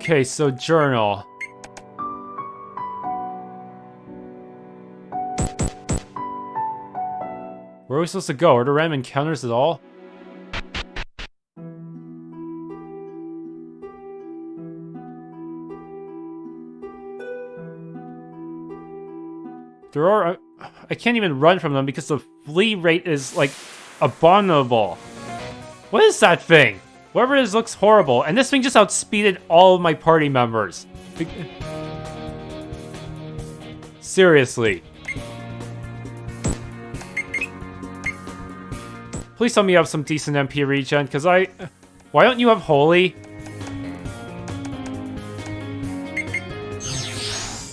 Okay, so journal. Where are we supposed to go? Are there random encounters at all? There are... I can't even run from them because the flee rate is, like, abominable. What is that thing? Whatever it is looks horrible, and this thing just outspeeded all of my party members. Seriously. Please tell me you have some decent MP regen, because why don't you have Holy?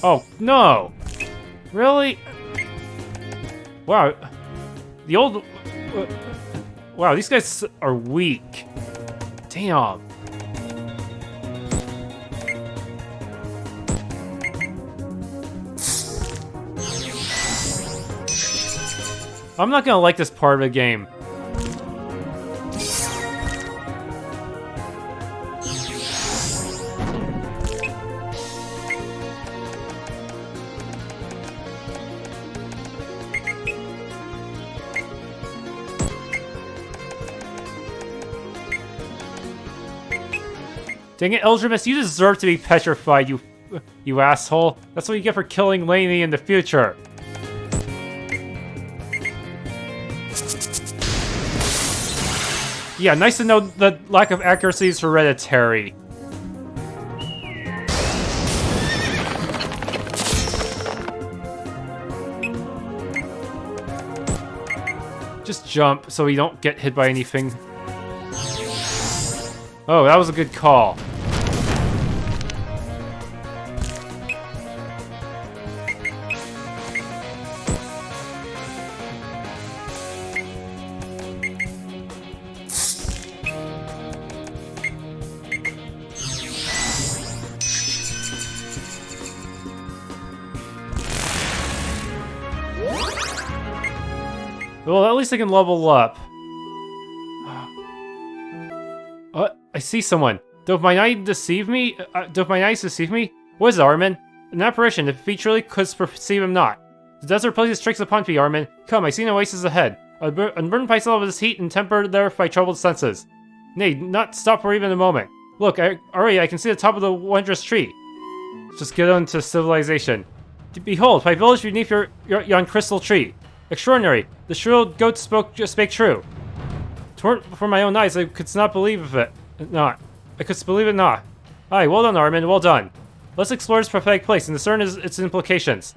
Oh, no! Really? Wow. The old... wow, these guys are weak. Damn. I'm not gonna like this part of the game. Dang it, Eldromus, you deserve to be petrified, you asshole. That's what you get for killing Larienael in the future. Yeah, nice to know the lack of accuracy is hereditary. Just jump so we don't get hit by anything. Oh, that was a good call. Well, at least I can level up. I see someone. Does my eyes deceive me? What is it, Arman? An apparition, if he truly could perceive him not. The desert places tricks upon me, Arman. Come, I see an oasis ahead. Unburden myself with this heat and temper there by troubled senses. Nay, not stop for even a moment. Look, already I can see the top of the wondrous tree. Just get on to civilization. Behold, my village beneath yon crystal tree. Extraordinary. The shrill goat spake true. For my own eyes, I could not believe it. I could believe it not. Aye, well done, Arman, well done. Let's explore this prophetic place and discern its implications.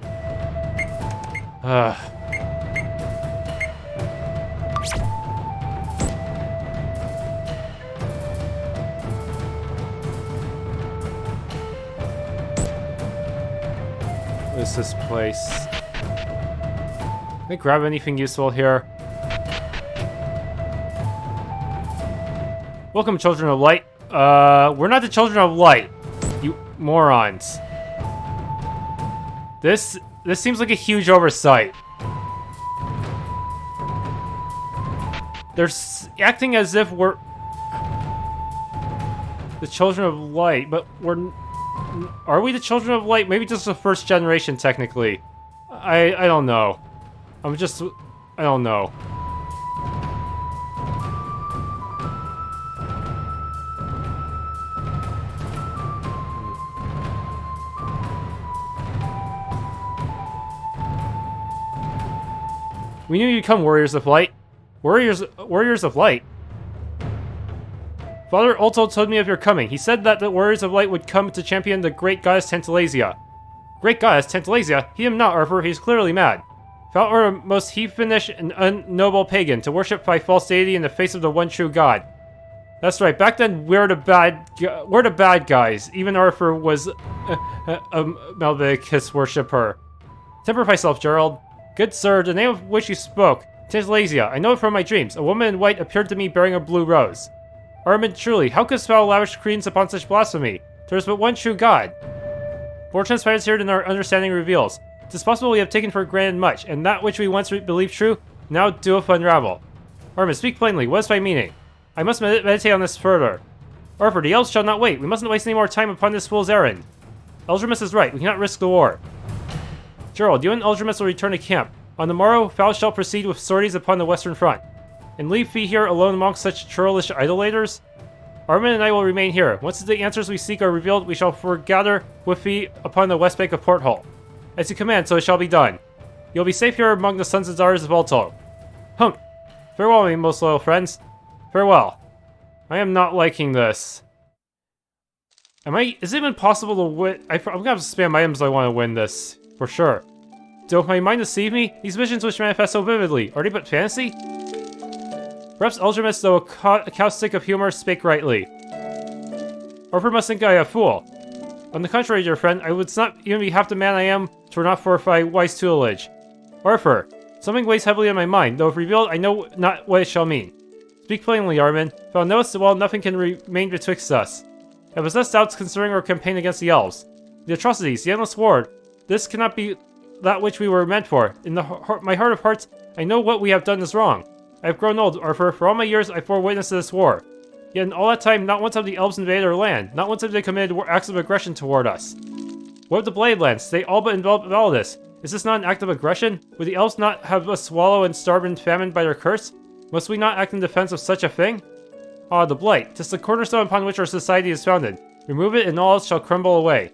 What is this place? Can I grab anything useful here? Welcome, Children of Light. We're not the Children of Light, you morons. This seems like a huge oversight. They're acting as if we're the Children of Light, but are we the Children of Light? Maybe just the first generation, technically. I don't know. I don't know. We knew you'd come, Warriors of Light. Warriors of Light? Father Olto told me of your coming. He said that the Warriors of Light would come to champion the Great Gaias Tantalasia. Great Gaias Tantalasia? He am not, Arthur. He's clearly mad. Thou art a most heathenish and unnoble pagan to worship thy false deity in the face of the one true God. That's right. Back then, we're the bad guys. Even Arthur was a Malviticus worshipper. Temper thyself, Gerald. Good sir, the name of which you spoke, Tantalasia, I know it from my dreams. A woman in white appeared to me bearing a blue rose. Arman, truly, how couldst thou lavish credence upon such blasphemy? There is but one true God. More transpires here than our understanding reveals. It is possible we have taken for granted much, and that which we once believed true, now doeth unravel. Arman, speak plainly, what is thy meaning? I must meditate on this further. Arthur, the elves shall not wait. We mustn't waste any more time upon this fool's errand. Eldromus is right. We cannot risk the war. Gerald, you and Eldromus will return to camp. On the morrow, Val shall proceed with sorties upon the western front. And leave thee here alone amongst such churlish idolaters? Arman and I will remain here. Once the answers we seek are revealed, we shall foregather with thee upon the west bank of Porthole. As you command, so it shall be done. You'll be safe here among the sons and daughters of Olto. Humph. Farewell, my most loyal friends. Farewell. I am not liking this. Is it even possible to win? I'm gonna have to spam items I want to win this. For sure. Don't my mind deceive me? These visions which manifest so vividly, are they but fantasy? Perhaps Eldromus, though a caustic of humor, spake rightly. Arthur must think I a fool. On the contrary, dear friend, I would not even be half the man I am, were not for thy wise tutelage. Arthur, something weighs heavily on my mind, though if revealed, I know not what it shall mean. Speak plainly, Arman. If thou knowest well, nothing can remain betwixt us. I possess doubts concerning our campaign against the elves. The atrocities, the endless war, this cannot be that which we were meant for. In my heart of hearts, I know what we have done is wrong. I have grown old, Arthur. For all my years, I bore witness to this war. Yet in all that time, not once have the elves invaded our land. Not once have they committed acts of aggression toward us. What of the Bladelands? They all but envelop Validus. Is this not an act of aggression? Would the elves not have us swallow and starve and famine by their curse? Must we not act in defense of such a thing? Ah, the Blight. 'Tis the cornerstone upon which our society is founded. Remove it and all else shall crumble away.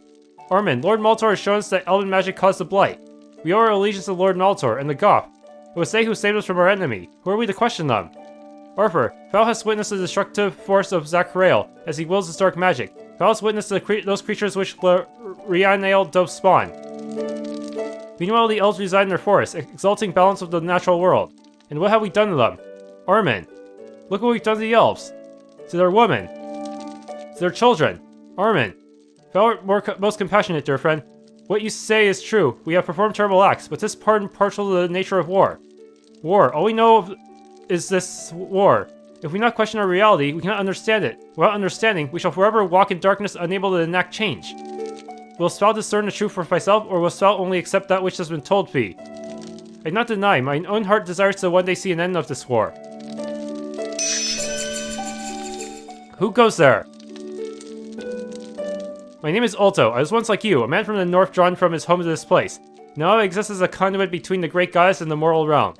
Arman, Lord Maltor has shown us that elven magic caused the Blight. We owe our allegiance to Lord Maltor and the Goth. It was they who saved us from our enemy. Who are we to question them? Arthur, thou hast witnessed the destructive force of Cael as he wills his dark magic. Thou hast witnessed those creatures which Larienael doth spawn. Meanwhile, the elves reside in their forests, exalting balance of the natural world. And what have we done to them? Arman, look what we've done to the elves. To their women. To their children. Arman, thou art most compassionate, dear friend. What you say is true. We have performed terrible acts, but this part and partial to the nature of war. War. All we know of is this war. If we not question our reality, we cannot understand it. Without understanding, we shall forever walk in darkness, unable to enact change. Wilt thou discern the truth for thyself, or wilt thou only accept that which has been told thee? I do not deny, my own heart desires to one day see an end of this war. Who goes there? My name is Olto. I was once like you, a man from the north drawn from his home to this place. Now I exist as a conduit between the Great Gaias and the moral realm.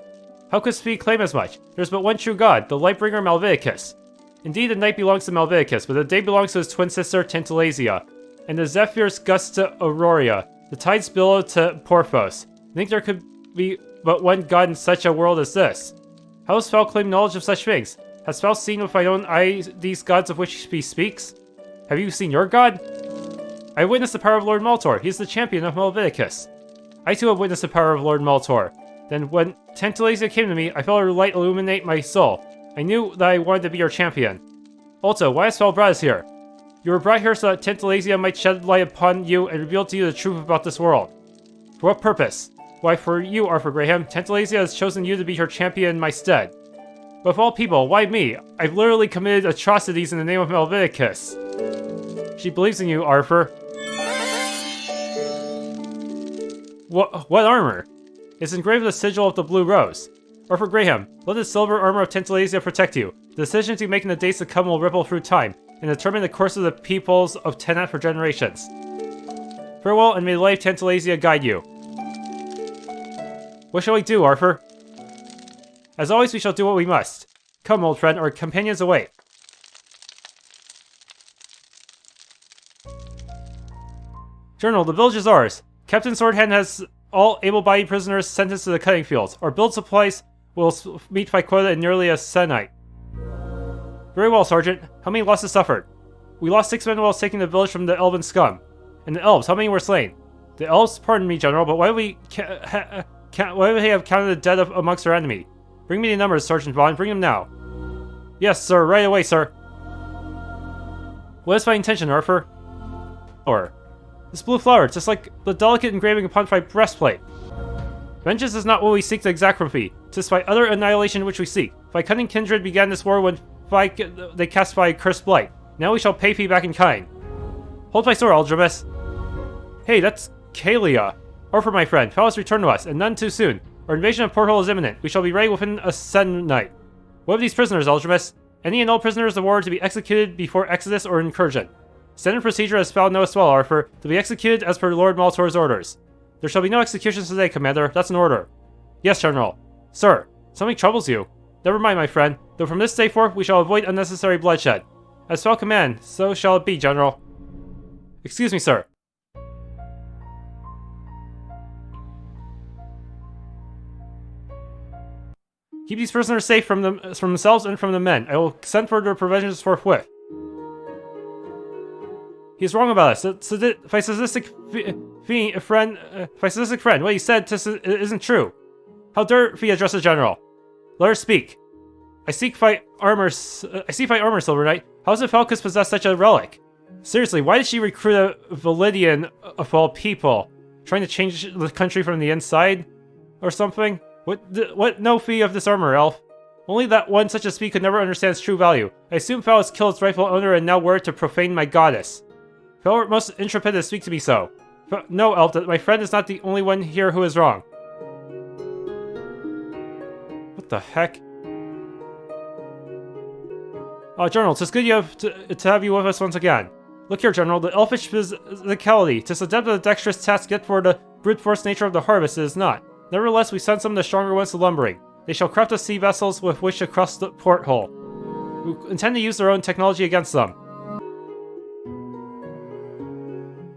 How couldst thee claim as much? There's but one true god, the Lightbringer Malviticus. Indeed, the night belongs to Malviticus, but the day belongs to his twin sister Tantalasia, and the zephyrs gust to Aurora, the tides billow to Porthos. Think there could be but one god in such a world as this? How does thou claim knowledge of such things? Hast thou seen with thine own eyes these gods of which he speaks? Have you seen your god? I have witnessed the power of Lord Maltor. He is the champion of Malviticus. I too have witnessed the power of Lord Maltor. Then when Tantalasia came to me, I felt her light illuminate my soul. I knew that I wanted to be your champion. Olto, why hast thou brought us here? You were brought here so that Tantalasia might shed light upon you and reveal to you the truth about this world. For what purpose? Why, for you, Arthur Graham, Tantalasia has chosen you to be her champion in my stead. But of all people, why me? I've literally committed atrocities in the name of Malviticus. She believes in you, Arthur. What armor? It's engraved with the sigil of the Blue Rose. Arthur Graham, let the Silver Armor of Tantalasia protect you. The decisions you make in the days to come will ripple through time, and determine the course of the peoples of Tenat for generations. Farewell, and may the light of Tantalasia guide you. What shall we do, Arthur? As always, we shall do what we must. Come, old friend, our companions await. Journal, the village is ours. Captain Swordhand has all able-bodied prisoners sentenced to the cutting fields. Our build supplies will meet by quota in nearly a sennight. Very well, Sergeant. How many losses suffered? We lost 6 men while taking the village from the elven scum. And the elves, how many were slain? The elves, pardon me, General, but why do we have counted the dead amongst our enemy? Bring me the numbers, Sergeant Vaughn. Bring them now. Yes, sir. Right away, sir. What is my intention, Arthur? This blue flower, just like the delicate engraving upon thy breastplate. Vengeance is not what we seek to exact from thee. 'Tis by utter annihilation which we seek. Thy cunning kindred began this war when they cast thy cursed blight. Now we shall pay thee back in kind. Hold thy sword, Eldromus. Hey, that's Cael. Arthur, my friend, thou hast returned to us, and none too soon. Our invasion of Porthole is imminent. We shall be ready within a sennight. What of these prisoners, Eldromus? Any and all prisoners of war to be executed before exodus or incursion. Standard procedure as thou knowest well, Arthur, to be executed as per Lord Maltor's orders. There shall be no executions today, Commander. That's an order. Yes, General. Sir, something troubles you. Never mind, my friend. Though from this day forth we shall avoid unnecessary bloodshed. As thou command, so shall it be, General. Excuse me, sir. Keep these prisoners safe from themselves and from the men. I will send for their provisions forthwith. He's wrong about us. If my sadistic friend, what he said isn't true. How dare he address the general? Let her speak. I seek fight armor, Silver Knight. How does Falcus possess such a relic? Seriously, why did she recruit a Validian of all people? Trying to change the country from the inside? Or something? What no fee of this armor, elf? Only that one such as speed could never understand its true value. I assume Fel has killed its rightful owner and now were to profane my goddess. Fel were most intrepid to speak to me so. No, elf, that my friend is not the only one here who is wrong. What the heck? General, 'tis good to have you with us once again. Look here, General, the elfish physicality, 'tis adept at the dexterous task, yet for the brute force nature of the harvest it is not. Nevertheless, we send some of the stronger ones to lumbering. They shall craft us sea vessels with which to cross the porthole. We intend to use their own technology against them.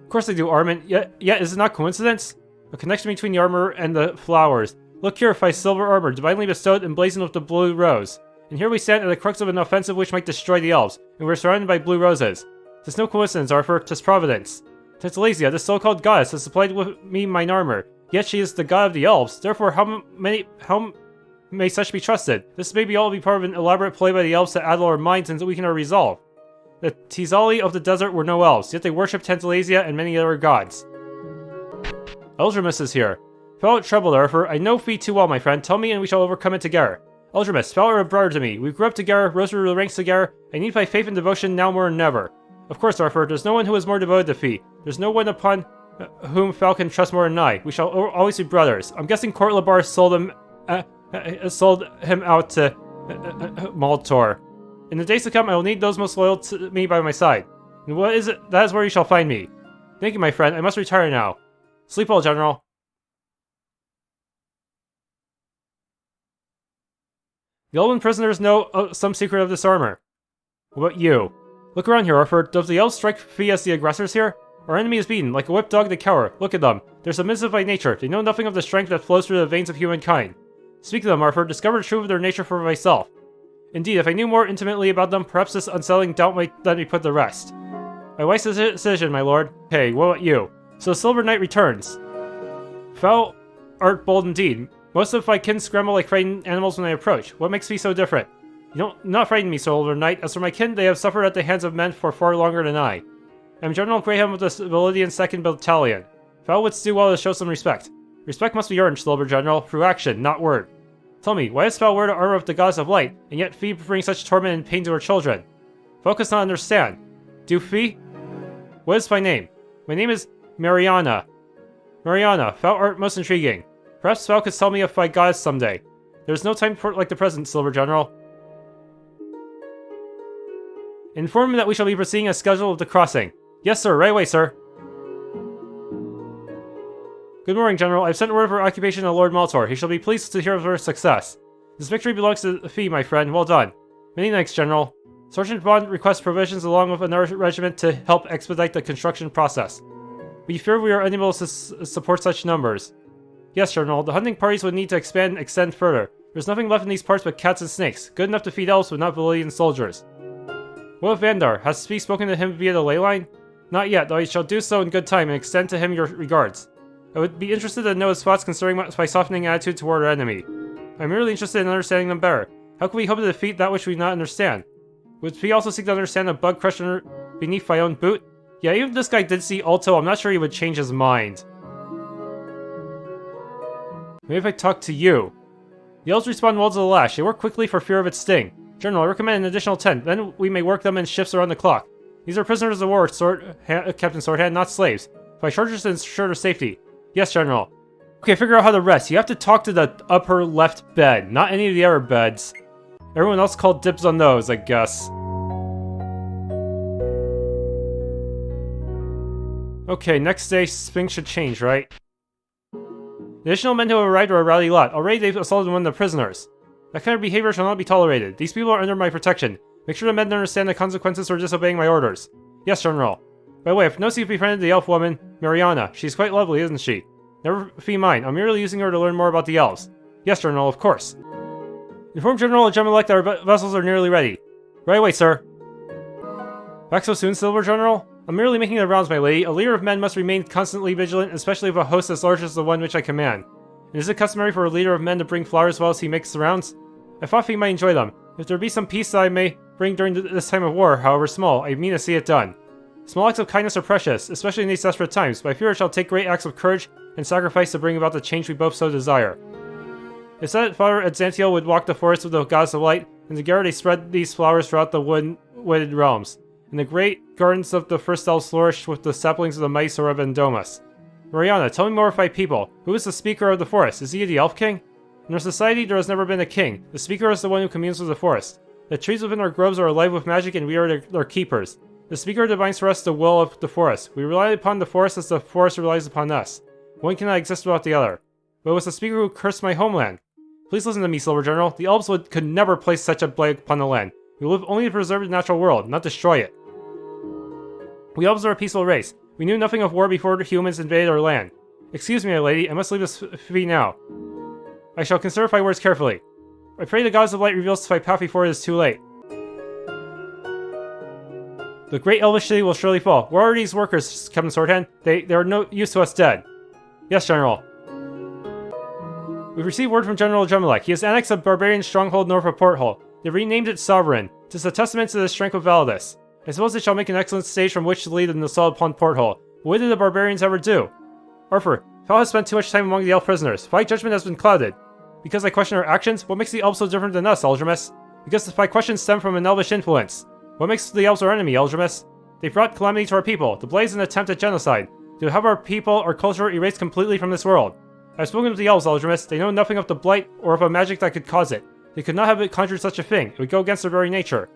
Of course they do, Arman. Yet is it not coincidence? A connection between the armor and the flowers. Look here, my silver armor, divinely bestowed, emblazoned with the blue rose. And here we stand at the crux of an offensive which might destroy the elves, and we're surrounded by blue roses. 'Tis no coincidence, Arthur, 'tis providence. Tantalasia, this so-called goddess, has supplied with me mine armor, yet she is the god of the elves. Therefore, how may such be trusted? This may all be part of an elaborate play by the elves to addle our minds and weaken our resolve. The Tiezal of the desert were no elves, yet they worship Tantalasia and many other gods. Eldromus is here. Felt troubled, Arthur. I know thee too well, my friend. Tell me and we shall overcome it together. Eldromus, thou art a brother to me. We grew up together, rose through the ranks together. I need thy faith and devotion now more than ever. Of course, Arthur, there's no one who is more devoted to thee. There's no one upon whom thou can trust more than I. We shall always be brothers. I'm guessing Court Labar sold him out to Maltor. In the days to come, I will need those most loyal to me by my side. And what is it? That is where you shall find me. Thank you, my friend. I must retire now. Sleep well, General. The Elven prisoners know some secret of this armor. What about you? Look around here, Arthur. Does the elves strike free as the aggressors here? Our enemy is beaten, like a whipped dog they cower. Look at them. They're submissive by nature. They know nothing of the strength that flows through the veins of humankind. Speak to them, Arthur. Discover the truth of their nature for myself. Indeed, if I knew more intimately about them, perhaps this unsettling doubt might let me put to rest. My wife's decision, my lord. Hey, what about you? So Silver Knight returns. Thou art bold indeed. Most of my kin scramble like frightened animals when I approach. What makes me so different? You don't not frighten me, Silver Knight. As for my kin, they have suffered at the hands of men for far longer than I. I'm General Graham of the Validian 2nd Battalion. Thou wouldst do well to show some respect. Respect must be earned, Silver General, through action, not word. Tell me, why does thou wear the armor of the goddess of light, and yet Fee brings such torment and pain to her children? Thou canst not understand. Do Fee? What is thy name? My name is Mariana. Mariana, thou art most intriguing. Perhaps thou couldst tell me of thy goddess someday. There's no time like the present, Silver General. Inform me that we shall be proceeding as scheduled with the crossing. Yes, sir. Right away, sir. Good morning, General. I've sent word of her occupation to Lord Maltor. He shall be pleased to hear of her success. This victory belongs to Fee, my friend. Well done. Many thanks, General. Sergeant Bond requests provisions along with another regiment to help expedite the construction process. We fear we are unable to support such numbers. Yes, General. The hunting parties would need to expand and extend further. There's nothing left in these parts but cats and snakes. Good enough to feed elves, but not Validian soldiers. What of Vandar? Has Fee spoken to him via the ley line? Not yet, though I shall do so in good time and extend to him your regards. I would be interested to know his thoughts concerning my softening attitude toward our enemy. I'm merely interested in understanding them better. How can we hope to defeat that which we do not understand? Would Fee also seek to understand a bug crushed beneath my own boot? Yeah, even if this guy did see Olto, I'm not sure he would change his mind. Maybe if I talk to you. The elves respond well to the lash. They work quickly for fear of its sting. General, I recommend an additional 10. Then we may work them in shifts around the clock. These are prisoners of war, Captain Swordhand, not slaves. If I charge us to ensure their safety. Yes, General. Okay, figure out how to rest. You have to talk to the upper left bed, not any of the other beds. Everyone else called dibs on those, I guess. Okay, next day, things should change, right? The additional men who have arrived are a rowdy lot. Already they've assaulted one of the prisoners. That kind of behavior shall not be tolerated. These people are under my protection. Make sure the men understand the consequences for disobeying my orders. Yes, General. By the way, I've noticed you've befriended the elf woman, Mariana. She's quite lovely, isn't she? Never be mine. I'm merely using her to learn more about the elves. Yes, General, of course. Inform General Gemelec that our vessels are nearly ready. Right away, sir. Back so soon, Silver General? I'm merely making the rounds, my lady. A leader of men must remain constantly vigilant, especially of a host as large as the one which I command. And is it customary for a leader of men to bring flowers whilst he makes the rounds? I thought he might enjoy them. If there be some peace that I may bring during this time of war, however small, I mean to see it done. Small acts of kindness are precious, especially in these desperate times, but I fear it shall take great acts of courage and sacrifice to bring about the change we both so desire. It said that Father Exantiel would walk the forest with the gods of light, and together they spread these flowers throughout the wooded realms. And the great gardens of the first elves flourished with the saplings of the mice or of Eldromus. Mariana, tell me more of my people. Who is the speaker of the forest? Is he the Elf King? In our society, there has never been a king. The speaker is the one who communes with the forest. The trees within our groves are alive with magic, and we are their keepers. The speaker divines for us the will of the forest. We rely upon the forest as the forest relies upon us. One cannot exist without the other. But it was the speaker who cursed my homeland. Please listen to me, Silver General. The elves could never place such a blight upon the land. We live only to preserve the natural world, not destroy it. We elves are a peaceful race. We knew nothing of war before the humans invaded our land. Excuse me, my lady, I must leave this fee now. I shall consider my words carefully. I pray the gods of light reveals my path before it is too late. The great elvish city will surely fall. Where are these workers, Captain Swordhand? They are no use to us dead. Yes, General. We've received word from General Gemelec. He has annexed a barbarian stronghold north of Porthole. They've renamed it Sovereign. It is a testament to the strength of Validus. I suppose they shall make an excellent stage from which to lead an assault upon Porthole. But what did the barbarians ever do? Arthur, Cael has spent too much time among the elf prisoners. My judgment has been clouded. Because I question our actions? What makes the elves so different than us, Eldromus? Because my questions stem from an elvish influence. What makes the elves our enemy, Eldromus? They've brought calamity to our people. The blaze is an attempt at genocide. To have our people, our culture, erased completely from this world. I've spoken with the elves, Eldromus. They know nothing of the blight or of a magic that could cause it. They could not have conjured such a thing. It would go against their very nature.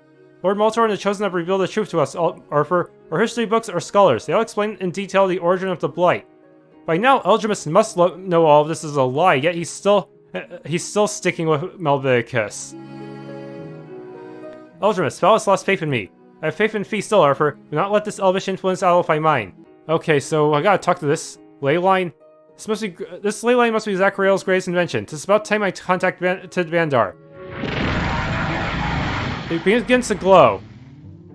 Lord Maltor and the Chosen have revealed the truth to us, Arthur. Our history books are scholars. They all explain in detail the origin of the blight. By now, Eldromus must know all of this is a lie, yet he's still sticking with Malviticus. Eldromus, Val has lost faith in me. I have faith in Fee still, Arthur. Do not let this elvish influence out my mind. Okay, so I gotta talk to this ley line. This ley line must be Zachariel's greatest invention. It's about time I contact Tid Vandar. It begins to glow.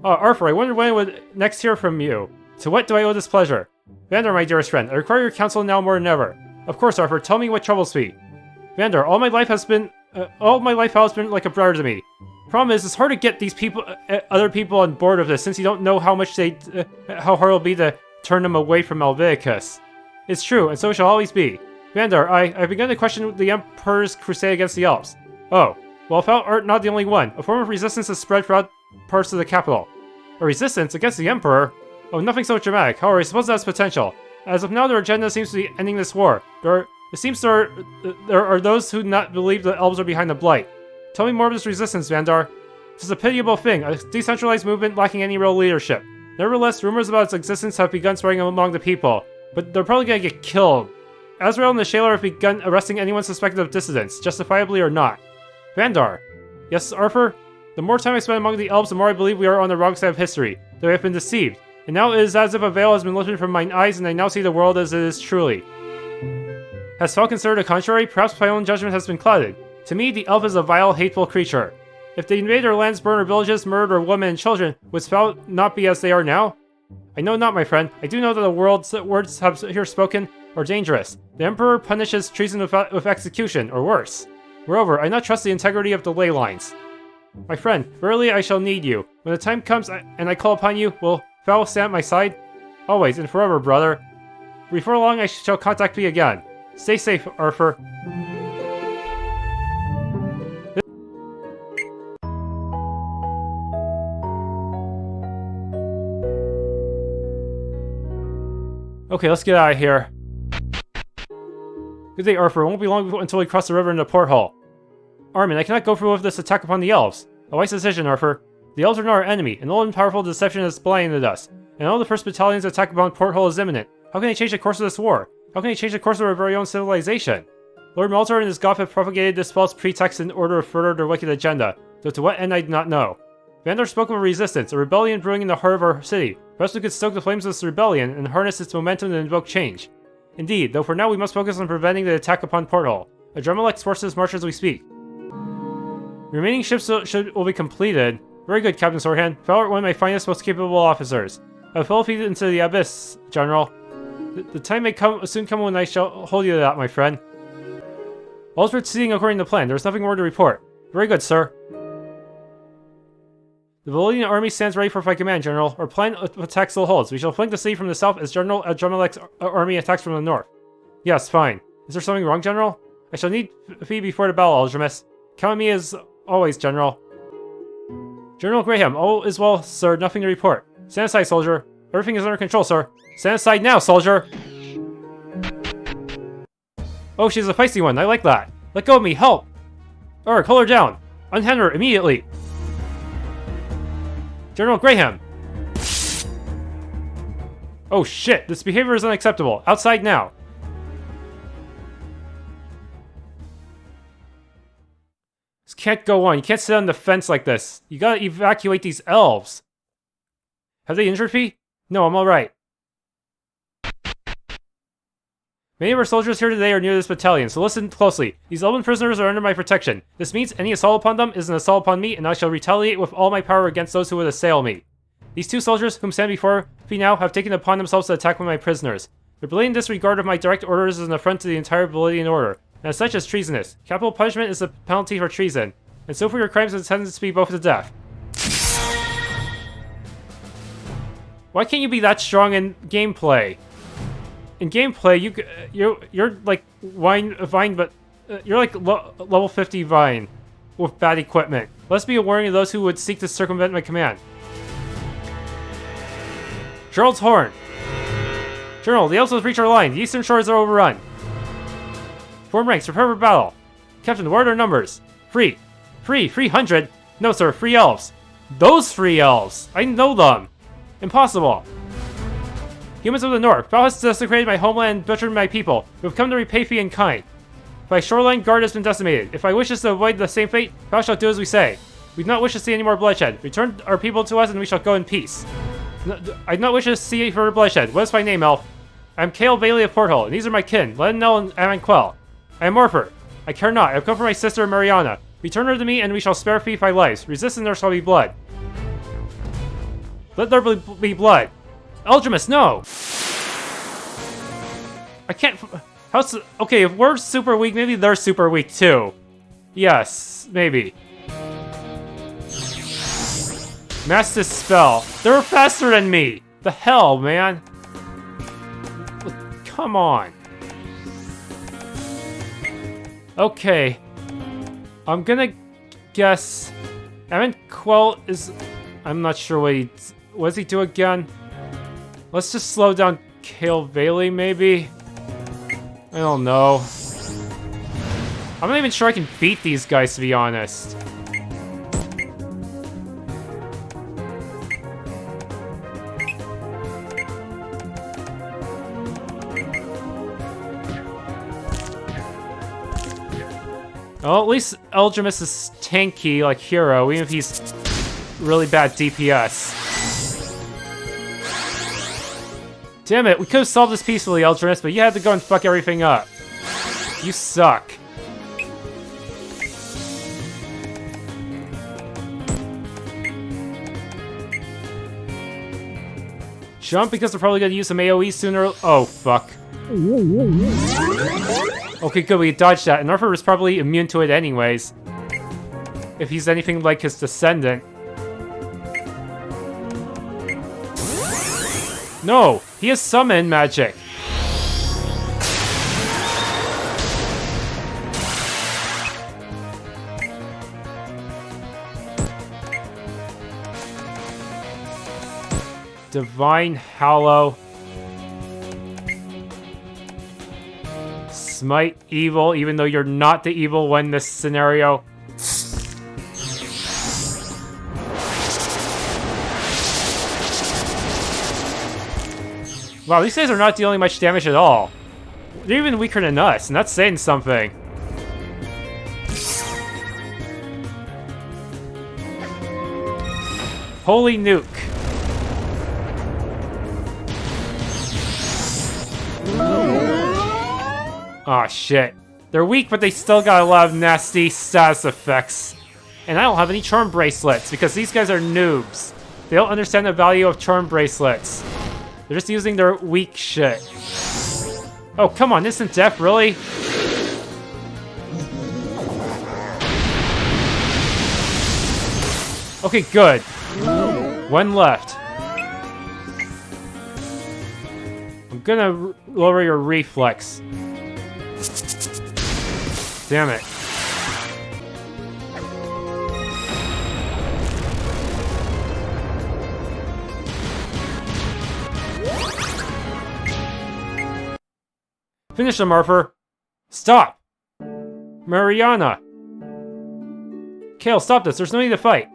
Arthur, I wonder when I would next hear from you. To what do I owe this pleasure? Vandar, my dearest friend, I require your counsel now more than ever. Of course, Arthur, tell me what troubles me. Vandar, all my life has been like a brother to me. Problem is, it's hard to get these people, other people on board of this, since you don't know how much how hard it'll be to turn them away from Malviticus. It's true, and so it shall always be. Vandar, I've begun to question the Emperor's crusade against the elves. Oh, well, thou art not the only one. A form of resistance has spread throughout parts of the capital. A resistance against the Emperor? Oh, nothing so dramatic. However, I suppose that's potential. As of now, their agenda seems to be ending this war. It seems there are those who do not believe the elves are behind the blight. Tell me more of this resistance, Vandar. This is a pitiable thing, a decentralized movement lacking any real leadership. Nevertheless, rumors about its existence have begun spreading among the people, but they're probably gonna get killed. Azrael and the Shaler have begun arresting anyone suspected of dissidence, justifiably or not. Vandar. Yes, Arthur? The more time I spend among the elves, the more I believe we are on the wrong side of history, though I have been deceived. And now it is as if a veil has been lifted from mine eyes, and I now see the world as it is truly. Has Fel considered the contrary? Perhaps my own judgment has been clouded. To me, the elf is a vile, hateful creature. If they invade our lands, burn our villages, murder our women and children, would Fel not be as they are now? I know not, my friend. I do know that the words have here spoken are dangerous. The Emperor punishes treason with execution, or worse. Moreover, I not trust the integrity of the ley lines. My friend, verily I shall need you. When the time comes and I call upon you, will Fel stand at my side? Always and forever, brother. Before long I shall contact thee again. Stay safe, Arthur. Okay, let's get out of here. Good day, Arthur. It won't be long until we cross the river into Porthole. Arman, I cannot go through with this attack upon the elves. A wise decision, Arthur. The elves are not our enemy. An old and powerful deception has blinded us. And all the first battalion's attack upon Porthole is imminent. How can they change the course of this war? How can they change the course of our very own civilization? Lord Maltar and his Goth have propagated this false pretext in order to further their wicked agenda, though to what end I do not know. Vander spoke of a resistance, a rebellion brewing in the heart of our city. Perhaps we could stoke the flames of this rebellion and harness its momentum to invoke change. Indeed, though for now we must focus on preventing the attack upon Porthole. Adrenalec's forces march as we speak. Remaining ships will be completed. Very good, Captain Sorhan. Fell out one of my finest, most capable officers. I will fall feet into the abyss, General. The time may soon come when I shall hold you to that, my friend. All is proceeding according to plan. There is nothing more to report. Very good, sir. The Validian army stands ready for my command, General. Our plan of attack still holds. We shall flank the city from the south as General Adrenalec's army attacks from the north. Yes, fine. Is there something wrong, General? I shall need fee before the battle, Eldromus. Count on me as always, General. General Graham, all is well, sir. Nothing to report. Stand aside, soldier. Everything is under control, sir. Stand aside now, soldier! Oh, she's a feisty one. I like that. Let go of me. Help! Urgh, hold her down. Unhand her immediately. General Graham! Oh shit, this behavior is unacceptable. Outside now. This can't go on. You can't sit on the fence like this. You gotta evacuate these elves. Have they injured me? No, I'm alright. Many of our soldiers here today are near this battalion, so listen closely. These elven prisoners are under my protection. This means any assault upon them is an assault upon me, and I shall retaliate with all my power against those who would assail me. These two soldiers, whom stand before me now, have taken upon themselves to attack one of my prisoners. Their blatant disregard of my direct orders is an affront to the entire Validian order, and as such is treasonous. Capital punishment is the penalty for treason, and so for your crimes it intended to be both to death. Why can't you be that strong in gameplay? In gameplay, you're like Vine, but you're like level 50 Vine with bad equipment. Let's be a warning of those who would seek to circumvent my command. Gerald's Horn. General, the elves have reached our line. The eastern shores are overrun. Form ranks, prepare for battle. Captain, what are their numbers? 300? No, sir, 3 elves. Those 3 elves! I know them! Impossible! Humans of the North, thou hast desecrated my homeland and butchered my people. We have come to repay thee in kind. My shoreline guard has been decimated. If I wish us to avoid the same fate, thou shalt do as we say. We do not wish to see any more bloodshed. Return our people to us and we shall go in peace. I do not wish to see further bloodshed. What is my name, elf? I am Cael, Vaeili of Porthole, and these are my kin, Ledonel and Amon'Quel. I am Arthur. I care not. I have come for my sister Mariana. Return her to me and we shall spare thee 5 lives. Resist and there shall be blood. Let there be blood. Eldromus, no! I can't... Okay, if we're super weak, maybe they're super weak too. Yes, maybe. Mass Dispel. They're faster than me! The hell, man? Come on. Okay. I'm gonna guess... Amon'Quel is... I'm not sure what does he do again? Let's just slow down Cael Vaeili, maybe? I don't know. I'm not even sure I can beat these guys, to be honest. Well, at least Eldromus is tanky like Hero, even if he's really bad DPS. Damn it, we could have solved this peacefully, Eldromus, but you had to go and fuck everything up. You suck. Jump, because they're probably gonna use some AoE sooner. Oh, fuck. Okay, good, we dodged that, and Arthur is probably immune to it anyways. If he's anything like his descendant. No! He has summon magic! Divine Hallow. Smite evil, even though you're not the evil one in this scenario. Wow, these guys are not dealing much damage at all. They're even weaker than us, and that's saying something. Holy nuke. Aw, shit. They're weak, but they still got a lot of nasty status effects. And I don't have any charm bracelets, because these guys are noobs. They don't understand the value of charm bracelets. They're just using their weak shit. Oh, come on, instant death, really? Okay, good. One left. I'm gonna lower your reflex. Damn it. Finish them, Arthur. Stop! Mariana! Cael, stop this. There's no need to fight.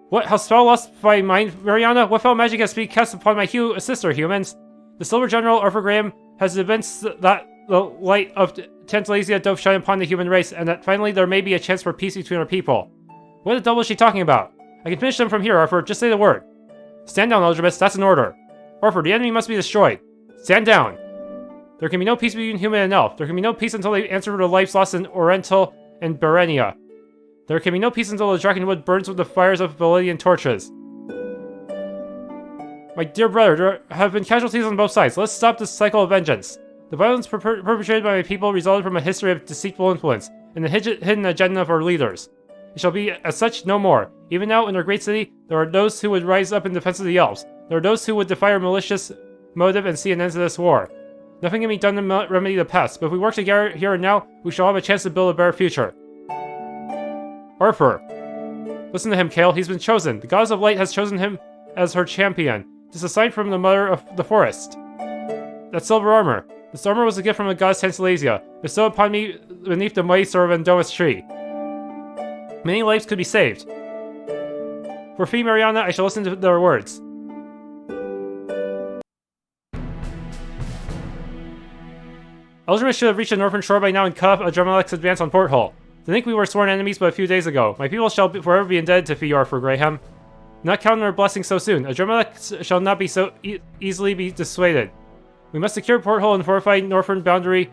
What? How spell lost by mind, Mariana? What foul magic has been cast upon my sister, humans? The Silver General, Arthur Graham, has evinced that the light of Tantalasia doth shine upon the human race, and that finally there may be a chance for peace between our people. What the devil is she talking about? I can finish them from here, Arthur. Just say the word. Stand down, Eldromus. That's an order. Arthur, the enemy must be destroyed. Stand down. There can be no peace between human and elf. There can be no peace until they answer for the lives lost in Orenthyl and Berenia. There can be no peace until the Dragonwood burns with the fires of Validian torches. My dear brother, there have been casualties on both sides. Let's stop this cycle of vengeance. The violence perpetrated by my people resulted from a history of deceitful influence and the hidden agenda of our leaders. It shall be as such no more. Even now, in our great city, there are those who would rise up in defense of the elves. There are those who would defy our malicious motive and see an end to this war. Nothing can be done to remedy the past, but if we work together here and now, we shall have a chance to build a better future. Arthur. Listen to him, Cael. He's been chosen. The goddess of light has chosen him as her champion. This is a sign from the mother of the forest. That silver armor. This armor was a gift from the goddess Tantalasia, bestowed upon me beneath the mighty sword of Eldromus tree. Many lives could be saved. For fee, Mariana, I shall listen to their words. Eldromus should have reached the northern shore by now and cut off Adrenalec's advance on Porthole. To think we were sworn enemies but a few days ago. My people shall forever be indebted to Fee Arthur Graham. Not counting our blessings so soon. Adrenaelec shall not be so easily be dissuaded. We must secure Porthole and fortify northern boundary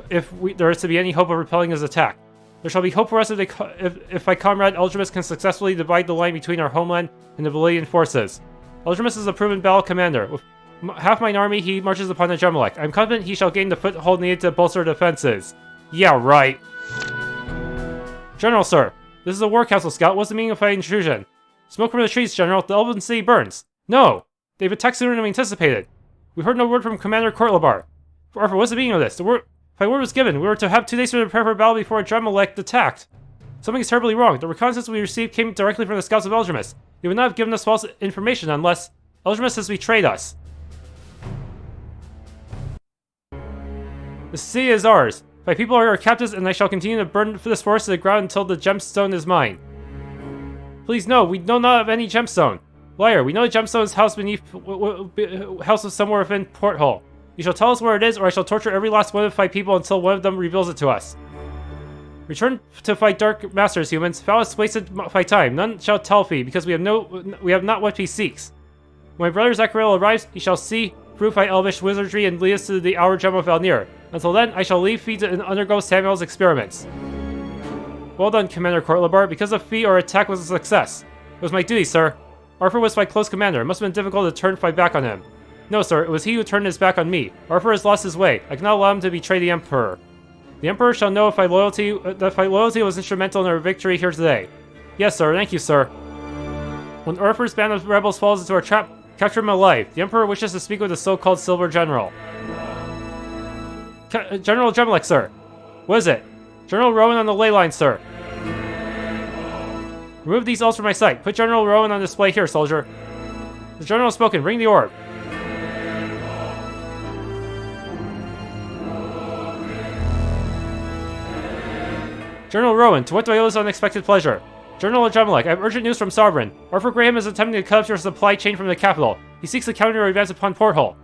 if there is to be any hope of repelling his attack. There shall be hope for us if my comrade Eldromus can successfully divide the line between our homeland and the Validian forces. Eldromus is a proven battle commander. With half mine army, he marches upon Adrenaelec. I'm confident he shall gain the foothold needed to bolster defenses. Yeah, right. General, sir. This is a war council, Scout. What's the meaning of my intrusion? Smoke from the trees, General. The Elven City burns. No! They've attacked sooner than we anticipated. We heard no word from Commander Courtlabar. Arthur, what's the meaning of this? If my word was given, we were to have 2 days to prepare for battle before Adrenaelec attacked. Something is terribly wrong. The reconnaissance we received came directly from the scouts of Eldromus. They would not have given us false information unless Eldromus has betrayed us. The city is ours. My people are our captives, and I shall continue to burn this forest to the ground until the gemstone is mine. Please, no, we know not of any gemstone. Liar, we know the gemstone is housed housed somewhere within Porthole. You shall tell us where it is, or I shall torture every last one of my people until one of them reveals it to us. Return to fight dark masters, humans. Foul has wasted my time. None shall tell Fee, because we have not what he seeks. When my brother Zachariel arrives, he shall see proof by elvish wizardry and lead us to the hour gem of Valnir. Until then, I shall leave Fee to undergo Sammael's experiments. Well done, Commander Courtlabar. Because of Fee, our attack was a success. It was my duty, sir. Arthur was my close commander. It must have been difficult to turn my back on him. No, sir, it was he who turned his back on me. Arthur has lost his way. I cannot allow him to betray the Emperor. The Emperor shall know if my loyalty was instrumental in our victory here today. Yes, sir. Thank you, sir. When Arthur's band of rebels falls into our trap, capture him alive. The Emperor wishes to speak with the so-called Silver General. General Adrenaelec, sir. What is it? General Rowan on the ley line, sir. Remove these elves from my sight. Put General Rowan on display here, soldier. The General has spoken. Bring the orb. General Rowan, to what do I owe this unexpected pleasure? General Adrenaelec, I have urgent news from Sovereign. Arthur Graham is attempting to cut off your supply chain from the capital. He seeks to counter your advance upon Porthole.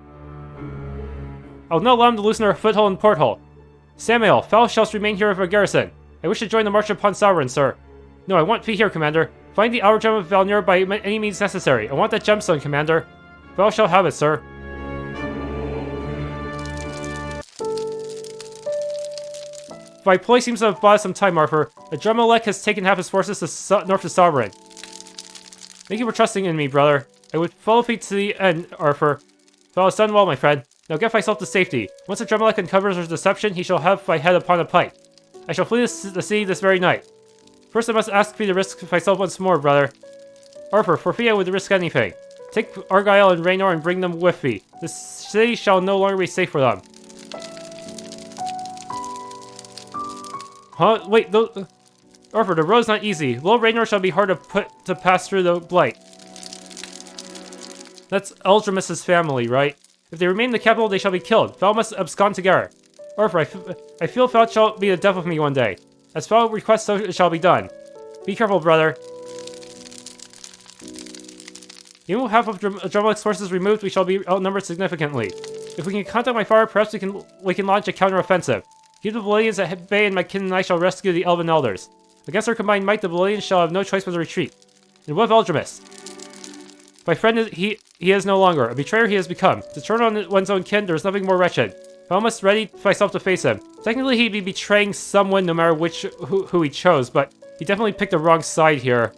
I will not allow him to loosen our foothold and porthole. Sammael, Val shall remain here with a garrison. I wish to join the march upon Sauron, sir. No, I want to be here, Commander. Find the Hour Gem of Valnir by any means necessary. I want that gemstone, Commander. Val shall have it, sir. Vaeili seems to have bought some time, Arthur. Adremalek has taken half his forces to north to Sauron. Thank you for trusting in me, brother. I would follow feet to the end, Arthur. Val has done well, my friend. Now get myself to safety. Once Adremalek uncovers his deception, he shall have my head upon a pike. I shall flee the sea this very night. First, I must ask thee to risk myself once more, brother. Arthur, for fee I would risk anything. Take Argyll and Raynor and bring them with thee. The city shall no longer be safe for them. Huh? Wait, Arthur, the road's not easy. Little Raynor shall be hard to put to pass through the blight. That's Eldromus's family, right? If they remain in the capital, they shall be killed. Val must abscond together. Arthur, I feel Val shall be the death of me one day. As Val requests, so it shall be done. Be careful, brother. Even with half of Adremalek's forces removed, we shall be outnumbered significantly. If we can contact my father, perhaps we can launch a counter-offensive. Keep the Validians at bay, and my kin and I shall rescue the Elven Elders. Against our combined might, the Validians shall have no choice but to retreat. And what of Eldromus? My friend, he is no longer. A betrayer he has become. To turn on one's own kin, there is nothing more wretched. I'm almost ready myself to face him. Technically, he'd be betraying someone no matter who he chose, but he definitely picked the wrong side here.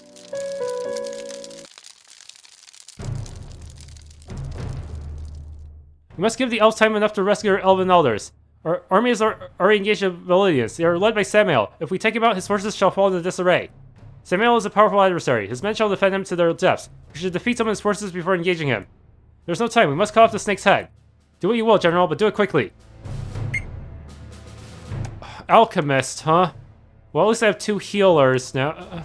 We must give the elves time enough to rescue our elven elders. Our armies are already engaged with Validians. They are led by Sammael. If we take him out, his forces shall fall into disarray. Sammael is a powerful adversary. His men shall defend him to their depths. We should defeat some of his forces before engaging him. There's no time. We must cut off the snake's head. Do what you will, General, but do it quickly. Alchemist, huh? Well, at least I have 2 healers now.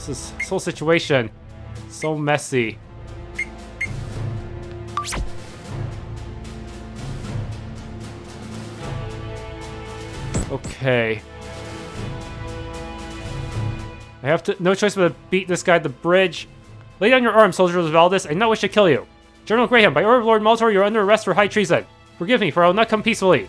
This whole situation so messy. Okay. I have no choice but to beat this guy at the bridge. Lay down your arms, soldiers of Validus. I do not wish to kill you. General Graham, by order of Lord Maltor, you are under arrest for high treason. Forgive me, for I will not come peacefully.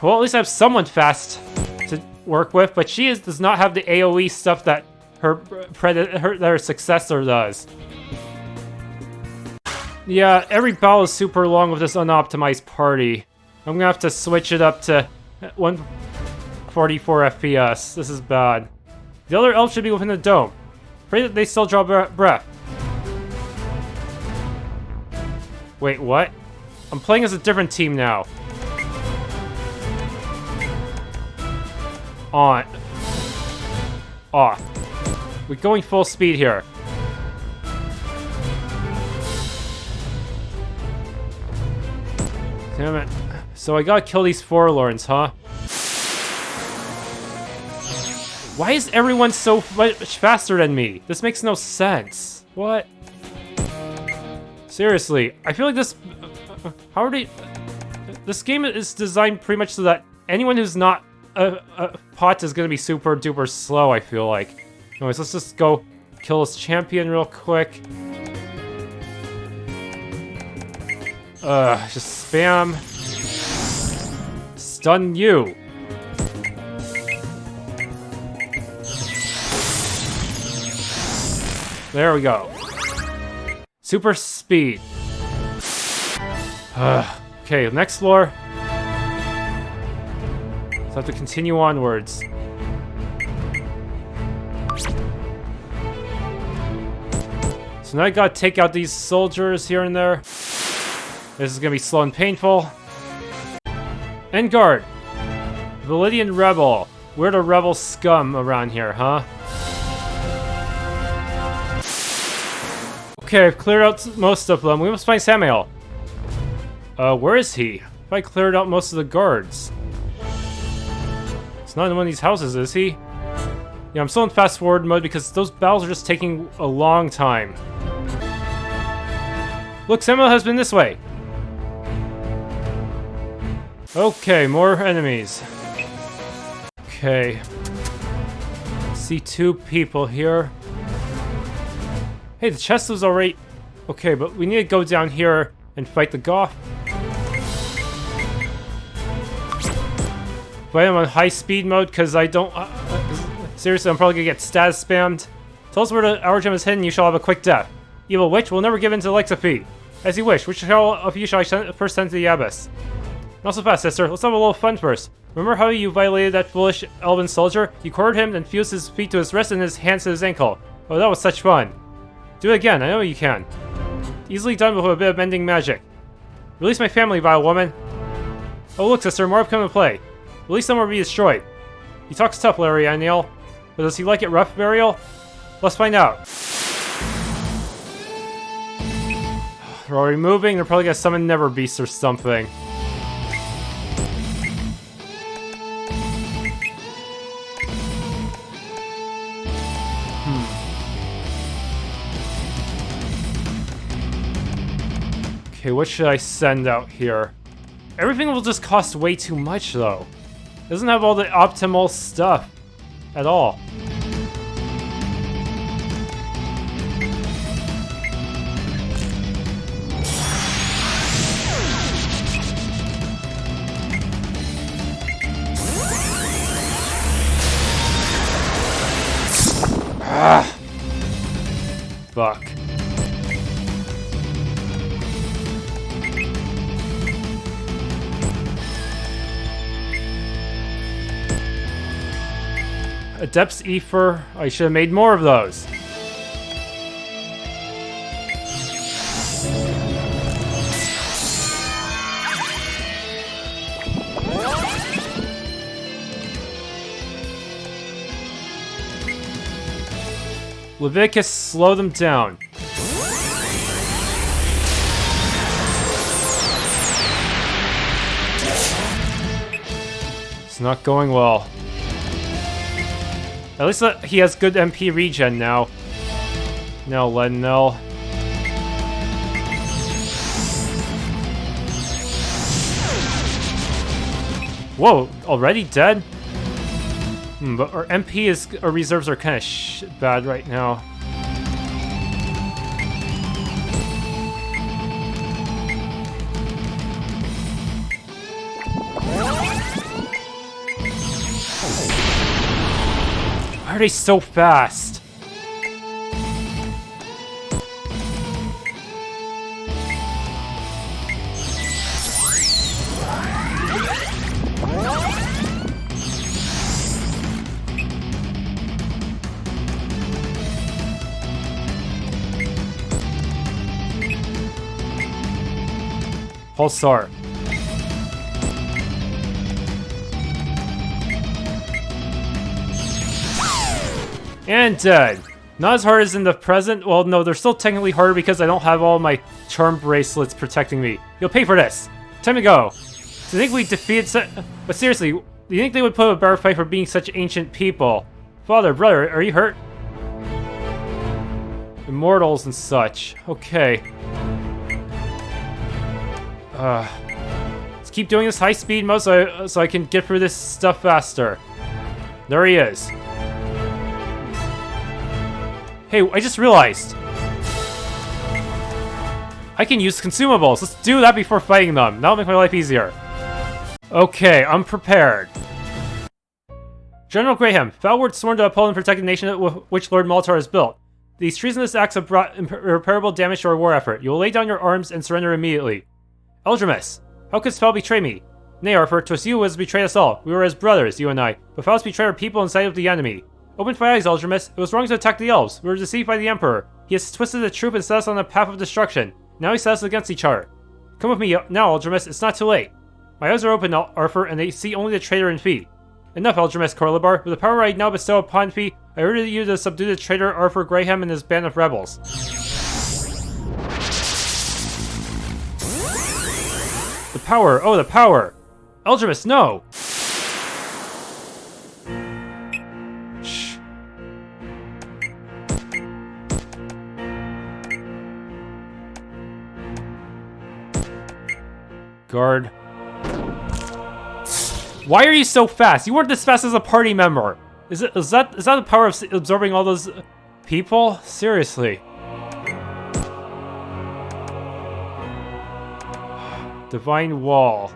Well, at least I have someone fast to work with, but she does not have the AoE stuff that her successor does. Yeah, every battle is super long with this unoptimized party. I'm gonna have to switch it up to 144 FPS. This is bad. The other elves should be within the dome. Pray that they still draw breath. Wait, what? I'm playing as a different team now. On. Off. We're going full speed here. Damn it. So I gotta kill these forlorns, huh? Why is everyone so much faster than me? This makes no sense. What? Seriously, I feel like this... how are they... This game is designed pretty much so that anyone who's not a pot is gonna be super duper slow, I feel like. Anyways, let's just go kill this champion real quick. Just spam. Stun you. There we go. Super speed. Okay, next floor. So I have to continue onwards. So now I gotta take out these soldiers here and there. This is gonna be slow and painful. And guard. Validian rebel. We're the rebel scum around here, huh? Okay, I've cleared out most of them. We must find Sammael. Where is he? If I cleared out most of the guards. It's not in one of these houses, is he? Yeah, I'm still in fast forward mode because those battles are just taking a long time. Look, Sammael has been this way. Okay, more enemies. Okay. See 2 people here. Hey, the chest was already... Okay, but we need to go down here and fight the Goth. Fight him on high speed mode, because I don't... seriously, I'm probably gonna get status spammed. Tell us where the hour gem is hidden, you shall have a quick death. Evil witch will never give in to the likes of thee. As you wish, which of you shall I first send to the abyss? Not so fast, sister. Let's have a little fun first. Remember how you violated that foolish elven soldier? You cornered him, then fused his feet to his wrist and his hands to his ankle. Oh, that was such fun. Do it again, I know you can. Easily done with a bit of mending magic. Release my family, vile woman. Oh look, sister, more have come to play. Release them or be destroyed. He talks tough, Larienael. But does he like it rough, Veriel? Let's find out. They're already moving, they're probably gonna summon Never Beast or something. Okay, what should I send out here? Everything will just cost way too much, though. It doesn't have all the optimal stuff at all. Ah! Fuck. Adept's Ether. I should have made more of those. Leviticus, slow them down. It's not going well. At least he has good MP regen now. Now, Ledonel. Whoa, already dead? But our MP our reserves are kind of bad right now. Why are they so fast? Pulsar. And dead. Not as hard as in the present. Well, no, they're still technically harder because I don't have all my charm bracelets protecting me. You'll pay for this. Time to go. Do you think we defeated But seriously, do you think they would put up a better fight for being such ancient people? Father, brother, are you hurt? Immortals and such. Okay. Let's keep doing this high speed mode so I can get through this stuff faster. There he is. Hey, I just realized. I can use consumables. Let's do that before fighting them. That'll make my life easier. Okay, I'm prepared. General Graham, foul words sworn to uphold and protect the nation which Lord Maltar has built. These treasonous acts have brought irreparable damage to our war effort. You will lay down your arms and surrender immediately. Eldromus, how could Fel betray me? Nay, Arthur, 'twas you who has betrayed us all. We were as brothers, you and I, but Fel has betrayed our people in sight of the enemy. Open my eyes, Eldromus. It was wrong to attack the elves. We were deceived by the Emperor. He has twisted the truth and set us on a path of destruction. Now he set us against each other. Come with me now, Eldromus. It's not too late. My eyes are open, Arthur, and they see only the traitor in Fee. Enough, Eldromus Corlibar. With the power I now bestow upon Fee, I order you to subdue the traitor Arthur Graham and his band of rebels. The power! Oh, the power! Eldromus, no! Shh. Guard. Why are you so fast? You weren't this fast as a party member! Is that the power of absorbing all those people? Seriously. Divine Wall.